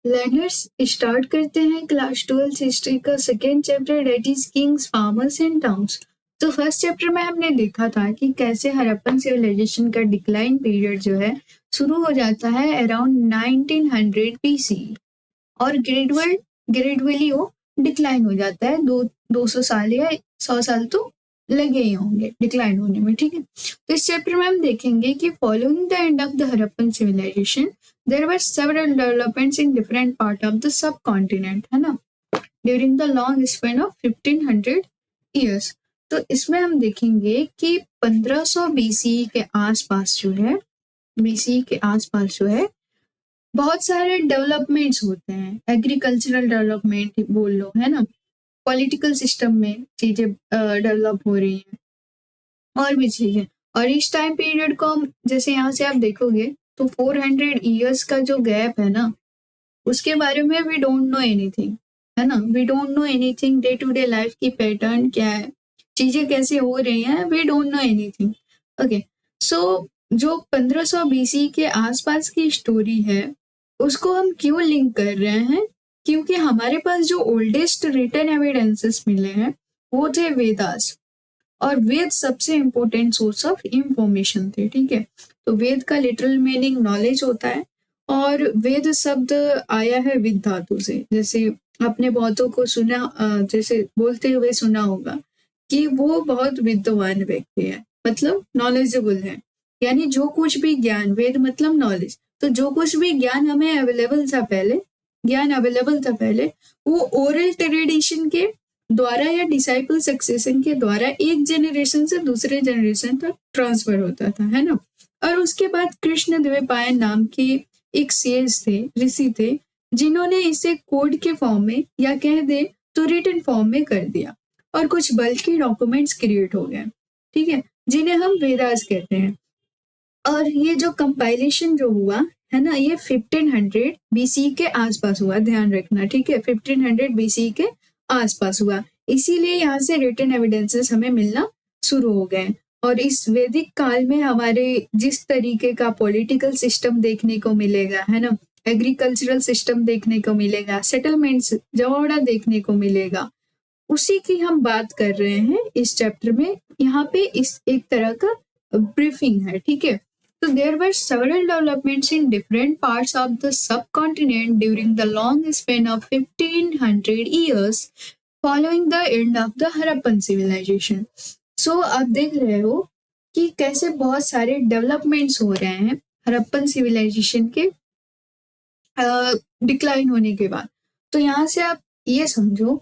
Learners start करते हैं class 12 history का second chapter, date is kings, farmers and towns. तो फर्स्ट चैप्टर में हमने देखा था कि कैसे हड़प्पन सिविलाइजेशन का डिक्लाइन पीरियड जो है शुरू हो जाता है अराउंड 1900 BC और ग्रेजुअली वो डिक्लाइन हो जाता है। 200 साल या 100 साल तो लगे ही होंगे डिक्लाइन होने में, ठीक है। तो इस चैप्टर में हम देखेंगे कि following the end of the Harappan civilization there were several developments in different part of the subcontinent, है ना, during the long span of 1500 years. तो इसमें हम देखेंगे कि 1500 BC के आसपास जो है, बहुत सारे डेवलपमेंट्स होते हैं। एग्रीकल्चरल डेवलपमेंट बोल लो, है ना, पॉलिटिकल सिस्टम में चीजें डेवलप हो रही हैं और भी चीजें। और इस टाइम पीरियड को हम जैसे यहाँ से आप देखोगे तो 400 ईयर्स का जो गैप है ना, उसके बारे में वी डोंट नो एनीथिंग, है ना। We don't know anything, day to day life की पैटर्न क्या है, चीजें कैसे हो रही हैं, we don't know anything. Okay, so जो 1500 BC के आसपास की स्टोरी है उसको हम क्यों लिंक कर रहे हैं, क्योंकि हमारे पास जो ओल्डेस्ट रिटन एविडेंसेस मिले हैं वो थे वेदास, और वेद सबसे इम्पोर्टेंट सोर्स ऑफ इंफॉर्मेशन थे, ठीक है। तो वेद का लिटरल मीनिंग नॉलेज होता है, और वेद शब्द आया है विद धातु से। जैसे आपने बहुतों को सुना, जैसे बोलते हुए सुना होगा कि वो बहुत विद्वान व्यक्ति है, मतलब नॉलेजेबल है। यानी जो कुछ भी ज्ञान, वेद मतलब नॉलेज, तो जो कुछ भी ज्ञान हमें अवेलेबल था पहले, वो ओरल ट्रेडिशन के द्वारा या डिसाइपल सक्सेशन के द्वारा एक जनरेशन से दूसरे जनरेशन तक ट्रांसफर होता था, है ना। और उसके बाद कृष्ण द्वैपायन नाम के एक सेज थे, ऋषि थे, जिन्होंने इसे कोड के फॉर्म में या कह दे तो रिटन फॉर्म में कर दिया, और कुछ बल्कि डॉक्यूमेंट्स क्रिएट हो गए, ठीक है, जिन्हें हम वेदास कहते हैं। और ये जो कंपाइलेशन जो हुआ है ना, ये 1500 BC के आसपास हुआ, ध्यान रखना, ठीक है, 1500 BC के आसपास हुआ। इसीलिए यहाँ से रिटन एविडेंसेस हमें मिलना शुरू हो गए। और इस वैदिक काल में हमारे जिस तरीके का पॉलिटिकल सिस्टम देखने को मिलेगा, है ना, एग्रीकल्चरल सिस्टम देखने को मिलेगा, सेटलमेंट्स जवाड़ा देखने को मिलेगा, उसी की हम बात कर रहे हैं इस चैप्टर में। यहाँ पे इस एक तरह का ब्रीफिंग है, ठीक है। So there were several developments in different parts of the subcontinent during the long span of 1500 years following the end of the Harappan civilization. So आप देख रहे हो कि कैसे बहुत सारे डेवलपमेंट्स हो रहे हैं हड़प्पन सिविलाइजेशन के डिक्लाइन होने के बाद। तो यहाँ से आप ये समझो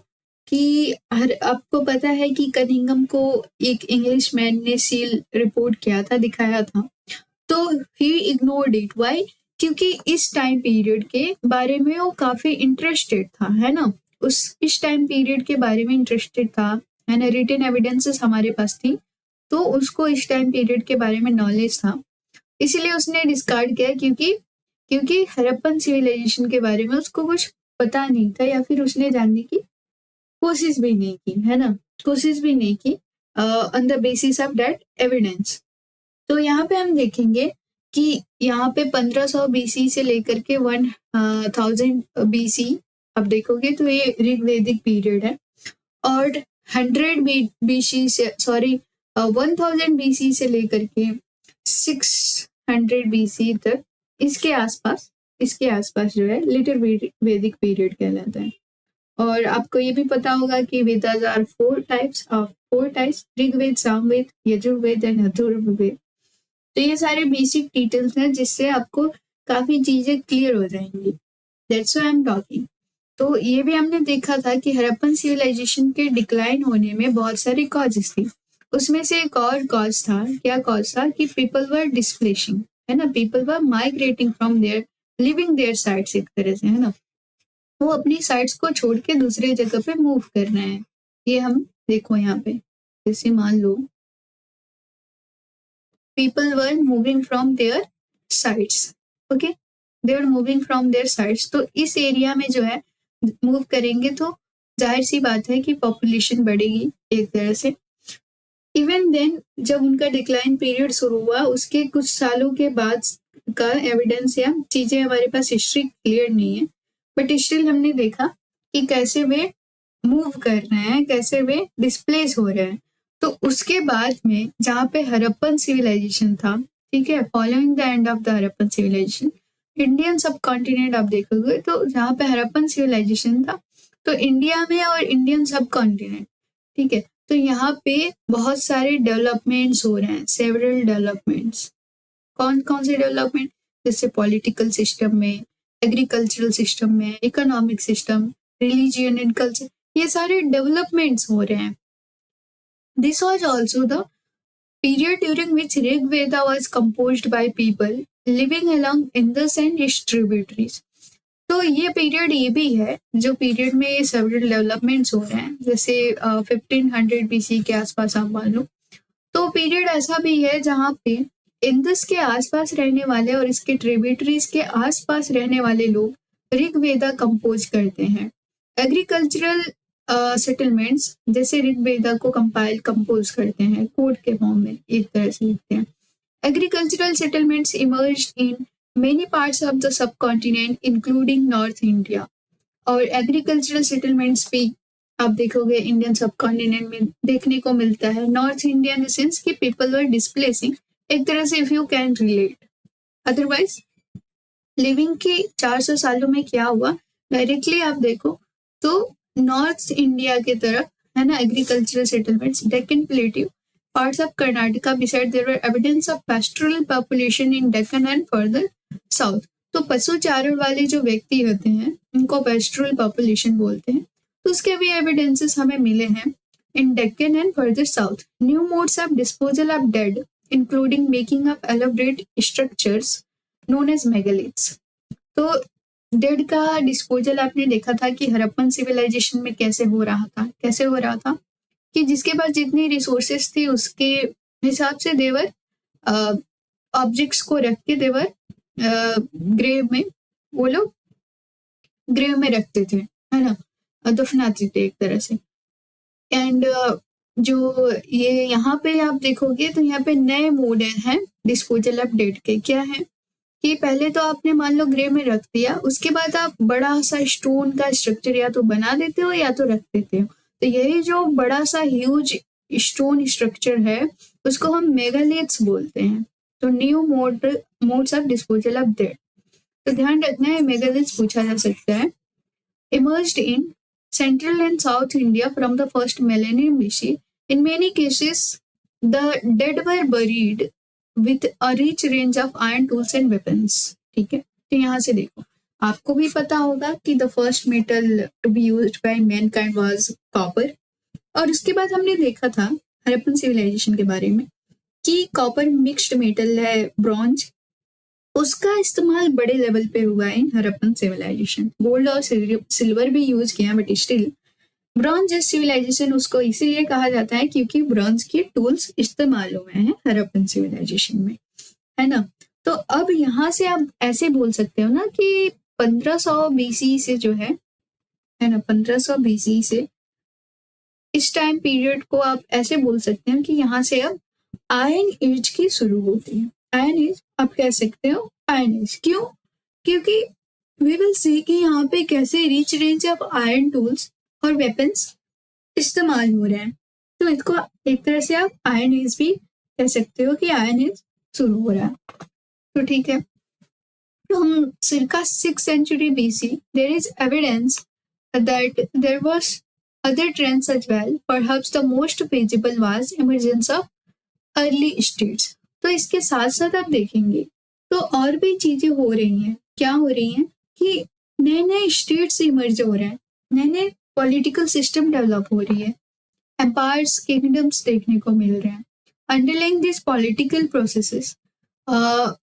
कि आपको पता है कि कनिंगम को एक इंग्लिश मैन ने सील रिपोर्ट किया था, दिखाया था, तो ही इग्नोर्ड इट। वाई? क्योंकि इस टाइम पीरियड के बारे में वो काफी इंटरेस्टेड था, है ना, इस टाइम पीरियड के बारे में इंटरेस्टेड था, है ना, रिटन एविडेंसेस हमारे पास थी, तो उसको इस टाइम पीरियड के बारे में नॉलेज था, इसीलिए उसने डिस्कार्ड किया, क्योंकि हड़प्पन सिविलाइजेशन के बारे में उसको कुछ पता नहीं था, या फिर उसने जानने की कोशिश भी नहीं की, है ना, on the basis of that evidence. तो यहाँ पे हम देखेंगे कि यहाँ पे 1500 BC से लेकर के 1000 BC अब देखोगे तो ये ऋग्वेदिक पीरियड है, और 1000 BC से लेकर के 600 BC तक इसके आसपास जो है लिटिल वैदिक पीरियड कहलाता है। और आपको ये भी पता होगा कि Vedas are four types, Rigveda, Samaveda, Yajurveda and Atharvaveda. तो ये सारे बेसिक डिटेल्स हैं जिससे आपको काफी चीजें क्लियर हो जाएंगी। That's why I am talking. तो ये भी हमने देखा था कि हड़प्पन सिविलाइजेशन के डिक्लाइन होने में बहुत सारी कॉजेस थी। उसमें से एक और कॉज था, क्या कॉज था, कि पीपल वर डिस्प्लेसिंग, है ना, people were migrating from their living their sites, एक तरह से, है ना, वो अपनी साइट्स को छोड़ के दूसरे जगह पे मूव कर रहे हैं। ये हम देखो यहाँ पे, जैसे मान लो people were moving from their sites, okay, they were moving from their sites। तो इस एरिया में जो है मूव करेंगे तो जाहिर सी बात है कि पॉपुलेशन बढ़ेगी एक तरह से। इवन देन जब उनका डिक्लाइन पीरियड शुरू हुआ उसके कुछ सालों के बाद का एविडेंस या चीजें हमारे पास हिस्ट्री क्लियर नहीं है, बट स्टिल हमने देखा कि कैसे वे मूव कर रहे हैं, कैसे वे डिस्प्लेस हो रहे हैं। तो उसके बाद में जहाँ पे हड़प्पन सिविलाइजेशन था, ठीक है, following the end of the Harappan civilization, Indian subcontinent आप देखोगे तो जहाँ पे हड़प्पन सिविलाइजेशन था, तो इंडिया में और इंडियन सब कॉन्टिनेंट, ठीक है, तो यहाँ पे बहुत सारे डेवलपमेंट्स हो रहे हैं, सेवरल डेवलपमेंट्स। कौन कौन से डेवलपमेंट? जैसे पॉलिटिकल सिस्टम में, एग्रीकल्चरल सिस्टम में, economic system, religion and culture, ये सारे डेवलपमेंट्स हो रहे हैं। This was also the period during which Rig Veda was composed by people living along Indus and its tributaries. तो ये पीरियड ये भी है जो पीरियड में ये सेवरल डेवलपमेंट्स हो रहे हैं, जैसे 1500 बीसी के आसपास आप मान लो। तो पीरियड ऐसा भी है जहाँ पे इंदस के आसपास रहने वाले और इसके ट्रिब्यूटरीज के आसपास रहने वाले लोग ऋग वेदा कंपोज करते हैं। एग्रीकल्चरल सेटलमेंट्स जैसे ऋग वेदा को कंपोज करते हैं, कोड के फॉर्म में एक तरह से लिखते हैं। Agricultural settlements emerged in many parts of the सब कॉन्टिनेंट इंक्लूडिंग नॉर्थ इंडिया। और एग्रीकल्चरल सेटलमेंट्स भी आप देखोगे इंडियन सब कॉन्टिनेंट में देखने को मिलता है। North India in the sense कि पीपल वर डिस्प्लेसिंग, एक तरह से if you can relate. Otherwise living के 400 सालों में क्या हुआ डायरेक्टली आप देखो तो नॉर्थ इंडिया की तरफ है ना agricultural settlements, Deccan plateau, parts of Karnataka, beside there were evidence of pastoral population in Deccan and further south. तो पशु चारण वाले जो व्यक्ति होते हैं उनको पैस्टोरल पॉपुलेशन बोलते हैं, तो उसके भी एविडेंसेस हमें मिले हैं in Deccan and further south. New modes of disposal of dead including making of elaborate structures known as megaliths. तो डेड का डिस्पोजल आपने देखा था कि हड़प्पन सिविलाइजेशन में कैसे हो रहा था कि जिसके पास जितनी रिसोर्सेस थी उसके हिसाब से देवर ऑब्जेक्ट्स को रख के देवर ग्रेव में, वो लोग ग्रेव में रखते थे, है ना, दफनाते थे एक तरह से। एंड जो ये यहाँ पे आप देखोगे तो यहाँ पे नए मोड हैं डिस्पोजल ऑफ डेड के। क्या है कि पहले तो आपने मान लो ग्रेव में रख दिया, उसके बाद आप बड़ा सा स्टोन का स्ट्रक्चर या तो बना देते हो या तो रख देते हो। तो यही जो बड़ा सा ह्यूज स्टोन स्ट्रक्चर है उसको हम मेगालिथ्स बोलते हैं। तो new modes of disposal of dead, तो ध्यान रखना है मेगालिथ्स पूछा जा सकता है। Emerged in Central and South India from the first millennium BC. In many cases, the dead were buried with a rich range of iron tools and weapons. ठीक है, तो यहाँ से देखो आपको भी पता होगा कि the first metal to be used by mankind was copper। और उसके बाद हमने देखा था हड़प्पन सिविलाइजेशन के बारे में कि कॉपर मिक्स्ड मेटल है, ब्रॉन्ज, उसका इस्तेमाल बड़े लेवल पे हुआ है इन हड़प्पन सिविलाइजेशन। गोल्ड और सिल्वर भी यूज किया, बट स्टिल ब्रॉन्ज सिविलाइजेशन उसको इसीलिए कहा जाता है क्योंकि ब्रॉन्ज के टूल्स इस्तेमाल हुए हैं हड़प्पन सिविलाइजेशन में, है ना। तो अब यहाँ से आप ऐसे बोल सकते हो ना कि 1500 बीसी से जो है ना, 1500 बीसी से इस टाइम पीरियड को आप ऐसे बोल सकते हैं कि यहाँ से अब आयरन एज की शुरू होती है। आयरन एज आप कह सकते हो आयरन एज, क्यों? क्योंकि वी विल सी कि यहाँ पे कैसे rich range of iron tools और वेपन्स इस्तेमाल हो रहे हैं। तो इसको एक तरह से आप आयरन एज भी कह सकते हो कि आयरन एज शुरू हो रहा है। तो ठीक है, तो हम circa 6th century BC there is evidence that there was other trends as well. Perhaps the most visible was emergence of early states. तो इसके साथ साथ आप देखेंगे तो और भी चीजें हो रही हैं। क्या हो रही हैं कि नए नए स्टेट्स इमर्ज हो रहे हैं, नए नए पॉलिटिकल सिस्टम डेवलप हो रही है, एम्पायर्स, किंगडम्स देखने को मिल रहे हैं। Underlying this political processes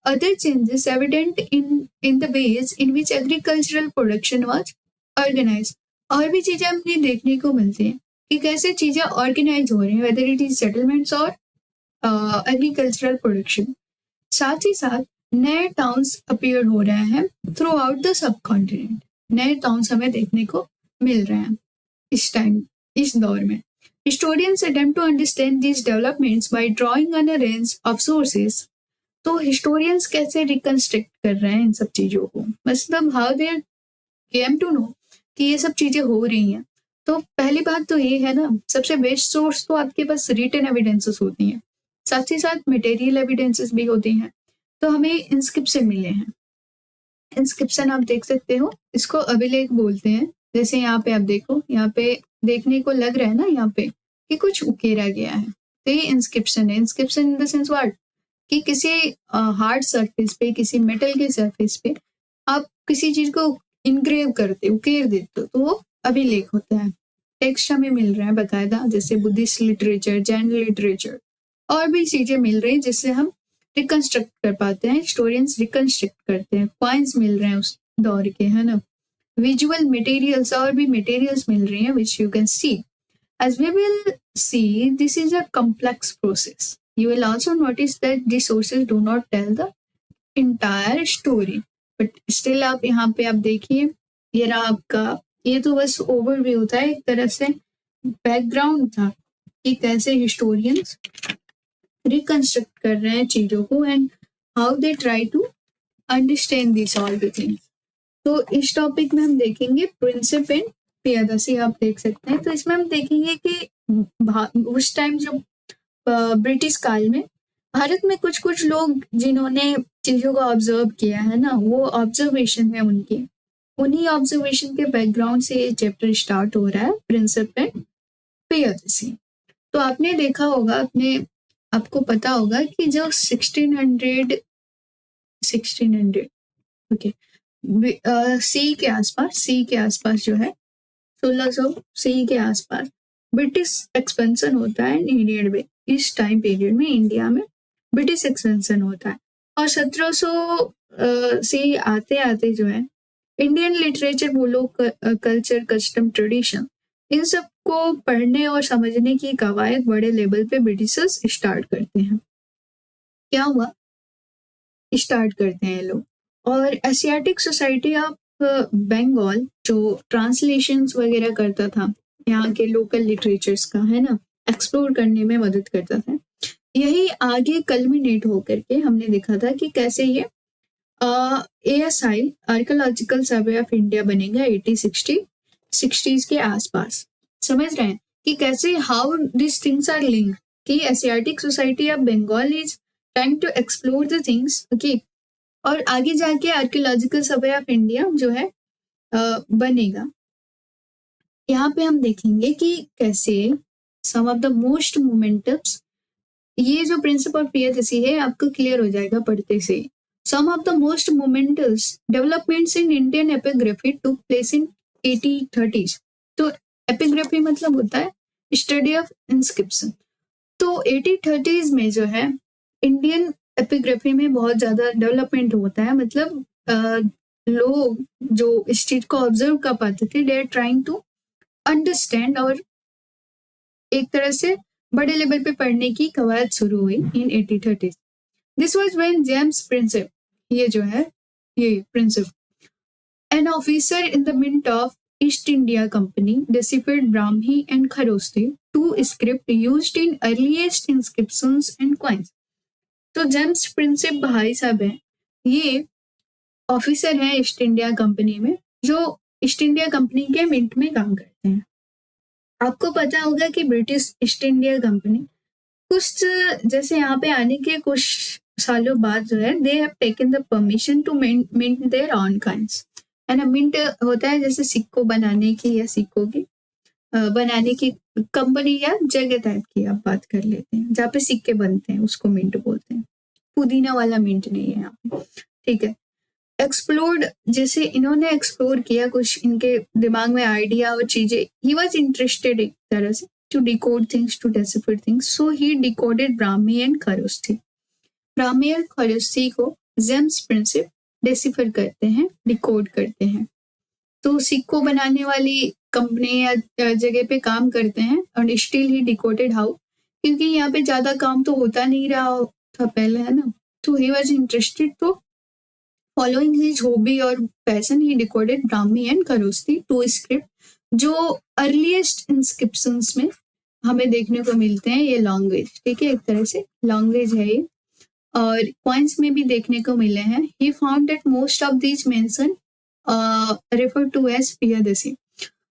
other changes evident in the ways in which agricultural production was organized. और भी चीजें हमें देखने को मिलती हैं कि कैसे चीजें ऑर्गेनाइज हो रही हैं, whether it is settlements और एग्रीकल्चरल प्रोडक्शन। साथ ही साथ नए टाउन्स अपीयर हो रहे हैं through out the sub continent. नए टाउन्स हमें देखने को मिल रहे हैं इस टाइम, इस दौर में। Historians attempt to understand this developments by drawing on a range of sources. तो हिस्टोरियंस कैसे रिकंस्ट्रक्ट कर रहे हैं इन सब चीजों को, मतलब how they came to know कि ये सब चीजें हो रही हैं। तो पहली बात तो ये है ना, सबसे बेस्ट सोर्स तो आपके पास रिटन एविडेंसेस होती हैं, साथ ही साथ मटेरियल एविडेंसेस भी होती हैं। तो हमें इंस्क्रिप्शन मिले हैं। इंस्क्रिप्शन आप देख सकते हो, इसको अभिलेख बोलते हैं। जैसे यहाँ पे आप देखो, यहाँ पे देखने को लग रहा है ना यहाँ पे कि कुछ उकेरा गया है, तो ये इंस्क्रिप्शन है। Inscription in the sense what, कि किसी हार्ड सरफेस पे, किसी मेटल के सरफेस पे आप किसी चीज को इनग्रेव करते, उकेर देते हो, तो वो अभिलेख होता है। टेक्स्ट हमें मिल रहा है बकायदा, जैसे बुद्धिस्ट लिटरेचर, जैन लिटरेचर, और भी चीजें मिल रही जिससे हम रिकंस्ट्रक्ट कर पाते हैं, हिस्टोरियंस रिकंस्ट्रक्ट करते हैं। कॉइन्स मिल रहे हैं उस दौर के, है ना। विजुअल मटेरियल्स, और भी मटेरियल्स मिल रही हैं which you can see. As we will see, this is a complex process. You will also notice that the sources do not tell the entire story. But still आप यहाँ पे आप देखिए, ये रहा आपका, ये तो बस ओवरव्यू था, एक तरह से बैकग्राउंड था कि कैसे हिस्टोरियंस रिकंस्ट्रक्ट कर रहे हैं चीजों को and how they try to understand this all the things. तो इस टॉपिक में हम देखेंगे प्रिंसिप एंड पियादसी, आप देख सकते हैं। तो इसमें हम देखेंगे कि उस टाइम जब ब्रिटिश काल में भारत में कुछ कुछ लोग जिन्होंने चीजों को ऑब्जर्व किया है ना, वो ऑब्जर्वेशन है उनकी, उन्हीं ऑब्जर्वेशन के बैकग्राउंड से ये चैप्टर स्टार्ट हो रहा है, प्रिंसिप एंड पियादसी। तो आपने देखा होगा, आपको पता होगा कि जो 1600 ओके सी के आसपास जो है 1600 सी के आसपास ब्रिटिश एक्सपेंशन होता है इंडियन में। इस टाइम पीरियड में इंडिया में ब्रिटिश एक्सपेंशन होता है, और 1700 से आते आते जो है इंडियन लिटरेचर बोलो, कल्चर, कस्टम, ट्रेडिशन, इन सब को पढ़ने और समझने की कवायद बड़े लेवल पे ब्रिटिशर्स स्टार्ट करते हैं। क्या हुआ, स्टार्ट करते हैं लोग। और एशियाटिक सोसाइटी ऑफ बंगाल जो ट्रांसलेशंस वगैरह करता था यहाँ के लोकल लिटरेचर्स का, है ना, एक्सप्लोर करने में मदद करता था। यही आगे कल्मिनेट होकर के हमने देखा था कि कैसे ये ASI archaeological survey of India बनेगा 1860s के आसपास। समझ रहे हैं कि कैसे how this things are linked, कि Asiatic society of Bengal is trying to explore the things, okay, और आगे जाके आर्कियोलॉजिकल सर्वे ऑफ इंडिया जो है बनेगा। यहाँ पे हम देखेंगे कि कैसे सम ऑफ द मोस्ट मोमेंटम्स, ये जो प्रिंसिपल ऑफ पियादसी है आपको क्लियर हो जाएगा पढ़ते से। Some of the most momentous developments in Indian epigraphy took place in 1830s। तो एपिग्राफी मतलब होता है स्टडी ऑफ इंस्क्रिप्शन। तो 1830s में जो है इंडियन एपिग्राफी में बहुत ज्यादा डेवलपमेंट होता है, मतलब लोग जो इस चीज को ऑब्जर्व कर पाते थे, they are trying to understand, और एक तरह से बड़े लेवल पे पढ़ने की कवायद शुरू हुई in 1830s। This was when James Prinsep, ये जो है ये Prinsep, an officer in the mint of East India Company, deciphered Brahmi and Kharosthi, two script used in earliest inscriptions and coins। तो जेम्स प्रिंसेप भाई साहब है, ये officer है ईस्ट इंडिया कंपनी में, जो ईस्ट इंडिया कंपनी के mint में काम करते हैं। आपको पता होगा कि ब्रिटिश ईस्ट इंडिया कंपनी कुछ जैसे यहाँ पे आने के कुछ सालों बाद जो है, they have taken the permission to mint their on coins, है ना। मिंट होता है जैसे सिक्कों बनाने की, या सिक्कों की बनाने की कंपनी या जगह टाइप की आप बात कर लेते हैं, जहाँ पे सिक्के बनते हैं, उसको मिंट बोलते हैं। पुदीना वाला मिंट नहीं है यहाँ पे, ठीक है। एक्सप्लोर्ड, जैसे इन्होंने एक्सप्लोर किया, कुछ इनके दिमाग में आइडिया और चीजें, ही वॉज इंटरेस्टेड एक तरह से to decode things, to decipher things, so he decoded Brahmi and Kharosthi. Brahmi और खरोस्थी को जेम्स प्रिंसेप डेसिफर करते हैं, डिकोड करते हैं। तो सिक्को बनाने वाली कंपनी या जगह पे काम करते हैं, और स्टिल ही डिकोडेड हाउ, क्योंकि यहाँ पे ज्यादा काम तो होता नहीं रहा था पहले, है ना। तो ही वॉज इंटरेस्टेड, तो फॉलोइंग हिज हॉबी और passion, he decoded Brahmi and Kharosthi, two script जो अर्लीस्ट इंस्क्रिप्शंस में हमें देखने को मिलते हैं। ये लैंग्वेज, ठीक है, एक तरह से लैंग्वेज है ये, और कॉइन्स में भी देखने को मिले हैं। He found that most of these mention refer to as Piyadasi.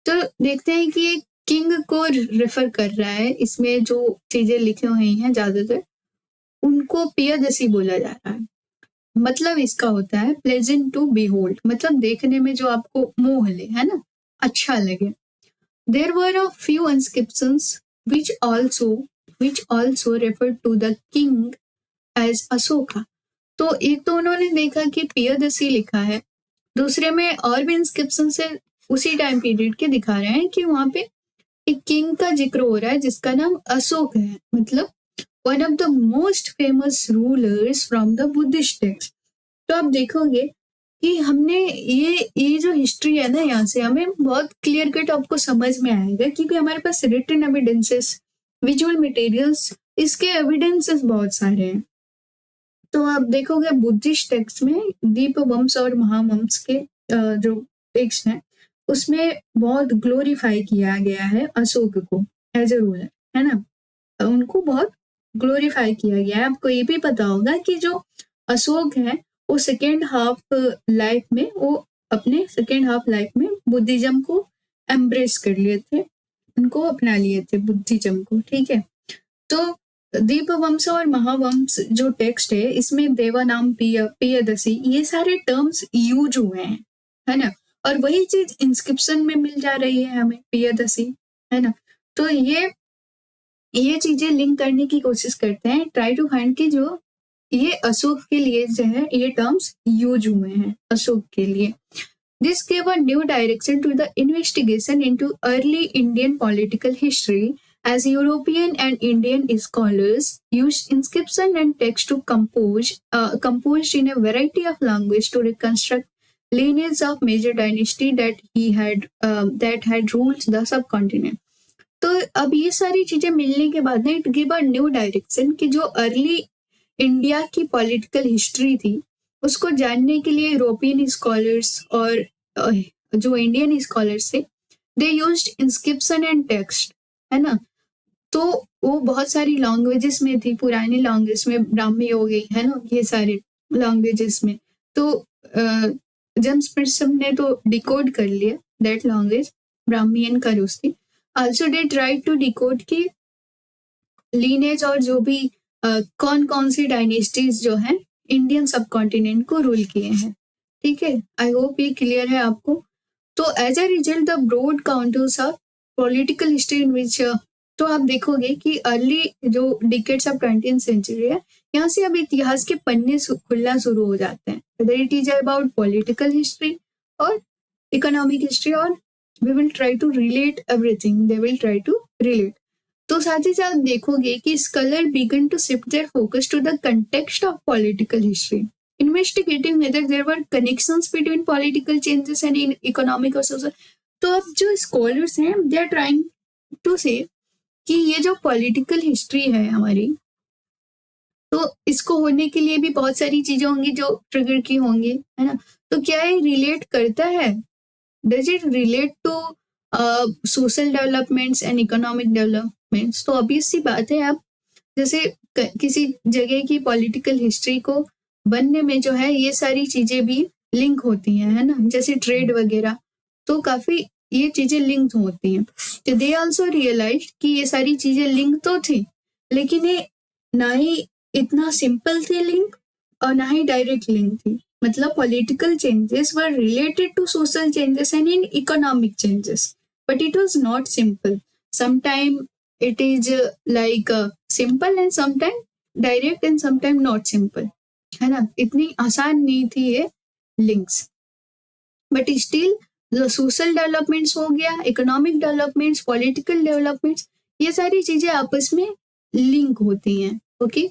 तो देखते हैं कि ये किंग को रेफर कर रहा है, इसमें जो चीजें लिखी हुई हैं ज्यादातर उनको पियादसी बोला जा रहा है। मतलब इसका होता है प्लेजेंट टू बीहोल्ड, मतलब देखने में जो आपको मोह ले, है ना, अच्छा लगे। There were a few inscriptions which also referred to the king as Ashoka. तो एक तो उन्होंने देखा कि पियादसी लिखा है, दूसरे में और भी इंस्क्रिप्शन से उसी टाइम पीरियड के दिखा रहे हैं कि वहां पे एक किंग का जिक्र हो रहा है जिसका नाम अशोक है, मतलब one of the most famous rulers from the Buddhist text. तो आप देखोगे कि हमने ये जो हिस्ट्री है ना, यहाँ से हमें बहुत क्लियर कट आपको समझ में आएगा क्योंकि हमारे पास रिटन एविडेंसेस, विजुअल मटेरियल्स, इसके एविडेंसेस बहुत सारे हैं। तो आप देखोगे बुद्धिस्ट टेक्स्ट में दीप वंश और महावंश के जो टेक्स्ट हैं उसमें बहुत ग्लोरीफाई किया गया है अशोक को एज ए रूलर, है ना, उनको बहुत ग्लोरीफाई किया गया है। आपको ये भी पता होगा कि जो अशोक है वो सेकेंड हाफ लाइफ में, वो अपने सेकेंड हाफ लाइफ में बुद्धिज्म को एम्ब्रेस कर लिए थे, उनको अपना लिए थे बुद्धिज्म को, ठीक है। तो दीप वंश और महावंश जो टेक्स्ट है इसमें देवानाम पियादसी ये सारे टर्म्स यूज हुए हैं, है ना, और वही चीज इंस्क्रिप्शन में मिल जा रही है हमें, पियादसी, है ना। तो ये चीजें लिंक करने की कोशिश करते हैं, ट्राई टू फाइंड कि जो ये अशोक के लिए जो है ये टर्म्स यूज हुए हैं अशोक के लिए। This gave a new direction to the investigation into early Indian political history as European and Indian scholars used inscription and text to composed in a variety of language to reconstruct lineage of major dynasty that had ruled the subcontinent। तो अब ये सारी चीजें मिलने के बाद ना it give a new direction कि जो अर्ली इंडिया की पॉलिटिकल हिस्ट्री थी उसको जानने के लिए यूरोपियन स्कॉलर्स और जो इंडियन स्कॉलर्स थे they used inscription and text, है ना। तो वो बहुत सारी लैंग्वेजेस में थी, पुरानी लैंग्वेज में, ब्राह्मी हो गई, है ना, ये सारे लैंग्वेजेस में। तो जेम्स प्रिस्म ने तो डिकोड कर लिया that language, Brahmi and Kharosthi. Also they try to decode की लीनेज और जो भी कौन कौन सी डायनेस्टीज जो है इंडियन सब कॉन्टिनेंट को रूल किए हैं, ठीक है। आई होप ये क्लियर है आपको। तो as a result the broad contours of political history in which, तो आप देखोगे कि अर्ली जो डिकेड्स ऑफ 20th सेंचुरी है यहाँ से अब इतिहास के पन्ने खुलना शुरू हो जाते हैं, whether it is about political history और इकोनॉमिक हिस्ट्री, और we will try to relate everything, they will try to relate. तो साथ ही साथ देखोगे कि scholar began to shift their focus to the context of political history, investigating whether there were connections between political changes and in economic or social। तो अब जो scholars हैं दे आर ट्राइंग टू से कि ये जो पॉलिटिकल हिस्ट्री है हमारी, तो इसको होने के लिए भी बहुत सारी चीजें होंगी जो ट्रिगर की होंगी, है ना। तो क्या ये रिलेट करता है, does it relate to social developments and economic developments. तो ऑब्वियस सी बात है, आप जैसे किसी जगह की पॉलिटिकल हिस्ट्री को बनने में जो है ये सारी चीजें भी लिंक होती हैं, है ना, जैसे ट्रेड वगैरह, तो काफी ये चीजें लिंक होती हैं। तो दे आल्सो रियलाइज कि ये सारी चीजें लिंक तो थी लेकिन ये ना ही इतना सिंपल थे लिंक और ना ही डायरेक्ट लिंक थी, मतलब political changes were related to social changes and in economic changes, but it was not simple. Sometime it is like simple and sometime direct and sometime not simple, है ना, इतनी आसान नहीं थी ये लिंक्स। बट स्टिल जो social developments हो गया, इकोनॉमिक डेवलपमेंट्स, पॉलिटिकल डेवलपमेंट्स, ये सारी चीजें आपस में लिंक होती हैं, ओके।